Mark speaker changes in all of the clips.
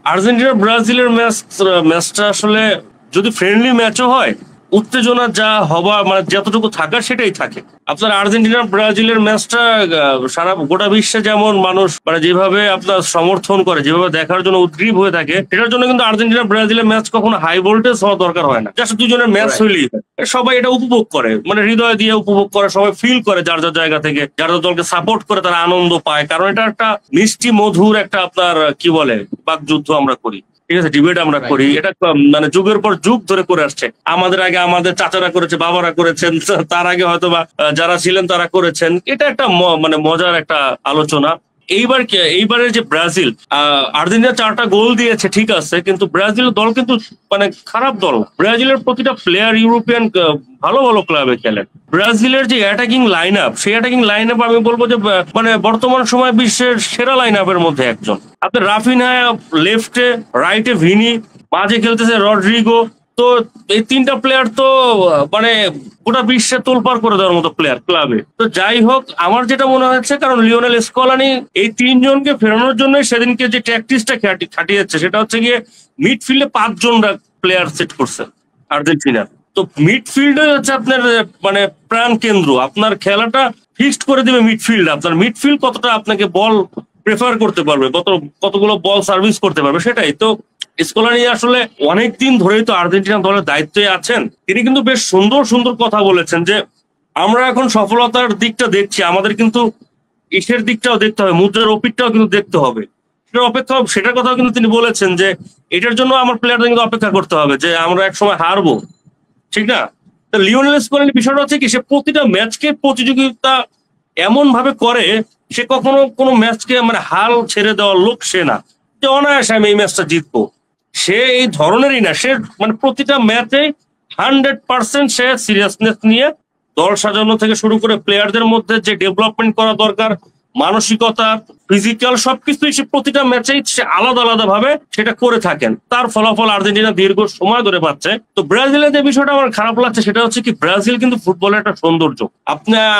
Speaker 1: Argentina ব্রাজিলের ম্যাচটা আসলে যদি ফ্রেন্ডলি ম্যাচও হয়, উত্তেজনা যা হবার মানে যতটুকু থাকার সেটাই থাকে। আপনার আর্জেন্টিনা ব্রাজিলের ম্যাচটা সারা গোটা বিশ্বে যেমন মানুষ মানে যেভাবে আপনার সমর্থন করে, যেভাবে দেখার জন্য উদ্গ্রীব হয়ে থাকে, সেটার জন্য কিন্তু আর্জেন্টিনা ব্রাজিলের ম্যাচ কখনো হাই ভোল্টেজ হওয়া দরকার হয় না। জাস্ট দুজনের ম্যাচ হইলেই হয়। সবাই এটা উপভোগ করে, মানে হৃদয় দিয়ে উপভোগ করে, সবাই ফিল করে যার যার জায়গা থেকে, যার যার দলকে সাপোর্ট করে তারা আনন্দ পায়। কারণ এটা একটা মিষ্টি মধুর একটা আপনার কি বলে বাকযুদ্ধ আমরা করি, ঠিক আছে, ডিবেট আমরা করি। এটা মানে যুগের পর যুগ ধরে করে আসছে। আমাদের আগে আমাদের চাচারা করেছে, বাবারা করেছেন, তার আগে হয়তো বা যারা ছিলেন তারা করেছেন। এটা একটা মানে মজার একটা আলোচনা। এইবারের যে ব্রাজিল, আর্জেন্টিনা 4টা গোল দিয়েছে ঠিক আছে, কিন্তু ব্রাজিলের দল কিন্তু মানে খারাপ দল। ব্রাজিলের প্রতিটা প্লেয়ার ইউরোপিয়ান ভালো ভালো ক্লাবে খেলেন। ব্রাজিলের যে অ্যাটাকিং লাইন আপ, সেই অ্যাটাকিং লাইন আপ আমি বলবো যে মানে বর্তমান সময় বিশ্বের সেরা লাইন আপের মধ্যে একজন। আপনার রাফিনহা লেফটে, রাইটে ভিনি, মাঝে খেলতেছে রড্রিগো। তো এই 3টা প্লেয়ার তো মানে গোটা বিশ্বে তোলপাড় করে দেওয়ার মতো প্লেয়ার ক্লাবে। তো যাই হোক, আমার যেটা মনে হচ্ছে, কারণ লিওনেল স্কলানি এই 3জনকে ফেরানোর জন্য সেদিনকে যে ট্যাকটিক্সটা খাটিয়েছে সেটা হচ্ছে গিয়ে মিডফিল্ডে 5জন প্লেয়ার সেট করছে আর্জেন্টিনার। তো মিডফিল্ডে হচ্ছে আপনার মানে প্রাণ কেন্দ্র। আপনার খেলাটা ফিক্সড করে দিবে মিডফিল্ড। আপনার মিডফিল্ড কতটা আপনাকে বল প্রেফার করতে পারবে, কতগুলো বল সার্ভিস করতে পারবে, সেটাই তো। স্কলানি আসলে অনেকদিন ধরেই তো আর্জেন্টিনা দলের দায়িত্বে আছেন। তিনি কিন্তু বেশ সুন্দর সুন্দর কথা বলেছেন যে আমরা এখন সফলতার দিকটা দেখছি, আমাদের কিন্তু ইসের দিকটাও দেখতে হবে, মুদ্রার অপিকটাও কিন্তু দেখতে হবে। সেটার কথাও কিন্তু তিনি বলেছেন যে এটার জন্য আমার প্লেয়ারদের কিন্তু অপেক্ষা করতে হবে, যে আমরা একসময় হারবো, ঠিক না? লিওনেল স্কলানির বিষয়টা হচ্ছে কি, সে প্রতিটা ম্যাচকে প্রতিযোগিতা এমন ভাবে করে, সে কখনো কোনো ম্যাচকে মানে হাল ছেড়ে দেওয়ার লোক সে না, যে অনায়াসে আমি এই ম্যাচটা জিতবো। সে এই ধরনেরই না। সে মানে প্রতিটা ম্যাচে 100% সে সিরিয়াসনেস নিয়ে দল সাজানো থেকে শুরু করে প্লেয়ারদের মধ্যে যে ডেভেলপমেন্ট করা দরকার, মানসিকতা, ফিজিক্যাল সবকিছুই সে প্রতিটা ম্যাচেই সে আলাদা আলাদা ভাবে সেটা করে থাকেন। তার ফলাফল আর্জেন্টিনা দীর্ঘ সময় ধরে পাচ্ছে। তো ব্রাজিলের যে বিষয়টা আমার খারাপ লাগছে সেটা হচ্ছে কি, ব্রাজিল কিন্তু ফুটবলের একটা সৌন্দর্য।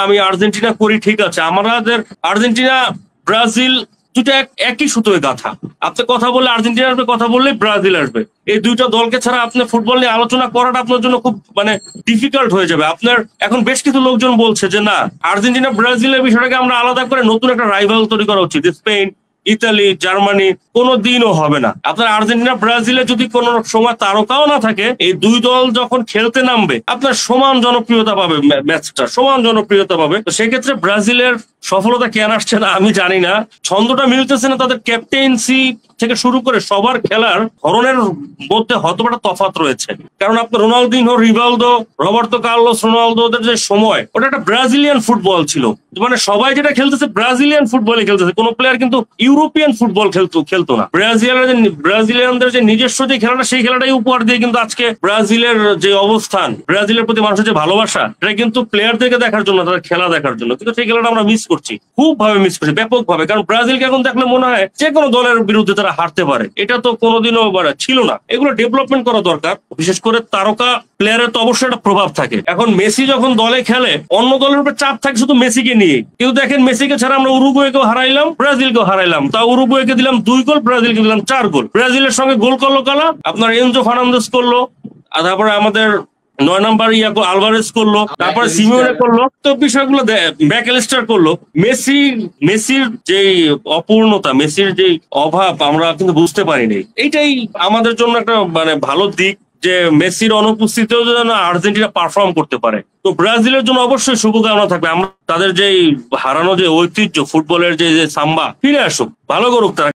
Speaker 1: আমি আর্জেন্টিনা করি ঠিক আছে, আমাদের আর্জেন্টিনা ব্রাজিল দুটা একই সুতোয় গাঁথা। আপনি কথা বললে আর্জেন্টিনা আসবে, কথা বললে ব্রাজিল আসবে। এই দুইটা দলকে ছাড়া আপনি ফুটবল নিয়ে আলোচনা করাটা আপনার জন্য খুব মানে ডিফিকাল্ট হয়ে যাবে। আপনার এখন বেশ কিছু লোকজন বলছে যে না, আর্জেন্টিনা ব্রাজিলের বিষয়টাকে আমরা আলাদা করে নতুন একটা রাইভাল তৈরি করা উচিত। স্পেন, ইতালি, জার্মানি কোনো দিনও হবে না। আপনার আর্জেন্টিনা ব্রাজিলে যদি কোনো সময় তারকাও না থাকে, এই দুই দল যখন খেলতে নামবে আপনার সমান জনপ্রিয়তা পাবে, ম্যাচটা সমান জনপ্রিয়তা পাবে। তো সেক্ষেত্রে ব্রাজিলের সফলতা কেন আসছে না আমি জানি না। ছন্দটা মিলতেছে না, তাদের ক্যাপ্টেন্সি থেকে শুরু করে সবার খেলার ধরনের মধ্যে হয়তো একটা তফাৎ রয়েছে। কারণ আপনার রোনালদিনহো, রিভালদো, রবার্তো কার্লোস, রোনালদোদের যে সময়, ওটা একটা ব্রাজিলিয়ান ফুটবল ছিল। মানে সবাই যেটা খেলতেছে ব্রাজিলিয়ান ফুটবলে খেলতেছে, কোনো প্লেয়ার কিন্তু ইউরোপিয়ান ফুটবল খেলতো না। ব্রাজিলিয়ানদের যে নিজস্ব যে খেলাটা, সেই খেলাটাই উপহার দিয়ে কিন্তু আজকে ব্রাজিলের যে অবস্থান, ব্রাজিলের প্রতি মানুষের যে ভালোবাসা, এটা কিন্তু প্লেয়ারদেরকে দেখার জন্য, তাদের খেলা দেখার জন্য। কিন্তু সেই খেলাটা আমরা মিস করছি, খুব ভাবে মিস করছি, ব্যাপক ভাবে। কারণ ব্রাজিলকে এখন দেখলে মনে হয় যে কোনো দলের বিরুদ্ধে তারা হারতে পারে, এটা তো কোনোদিনও ছিল না। এগুলো ডেভেলপমেন্ট করা দরকার। বিশেষ করে তারকা প্লেয়ারের তো অবশ্যই একটা প্রভাব থাকে। এখন মেসি যখন দলে খেলে, অন্য দলের উপর চাপ থাকে শুধু মেসিকে নিয়ে। কিন্তু দেখেন, মেসিকে ছাড়া আমরা উরুগুয়েকেও হারাইলাম, ব্রাজিলকেও হারাইলাম। তা উরুগুয়েকে দিলাম 2 গোল, ব্রাজিলকে দিলাম 4 গোল। ব্রাজিলের সঙ্গে গোল করলো কালা, আপনার এনজো ফার্নান্দেজ করলো, আর তারপরে আমাদের 9 নম্বর আলভারেজ করলো, তারপরে সিমিওনে করলো। তো বিষয়গুলো ম্যাকঅ্যালিস্টার করলো। মেসির যে অপূর্ণতা, মেসির যে অভাব আমরা কিন্তু বুঝতে পারিনি। এইটাই আমাদের জন্য একটা মানে ভালো দিক, যে মেসির অনুপস্থিতিতেও যেন আর্জেন্টিনা পারফর্ম করতে পারে। তো ব্রাজিলের জন্য অবশ্যই শুভকামনা থাকবে। আমরা তাদের যে হারানো যে ঐতিহ্য ফুটবলের যে সাম্বা ফিরে আসুক, ভালো করুক তারা।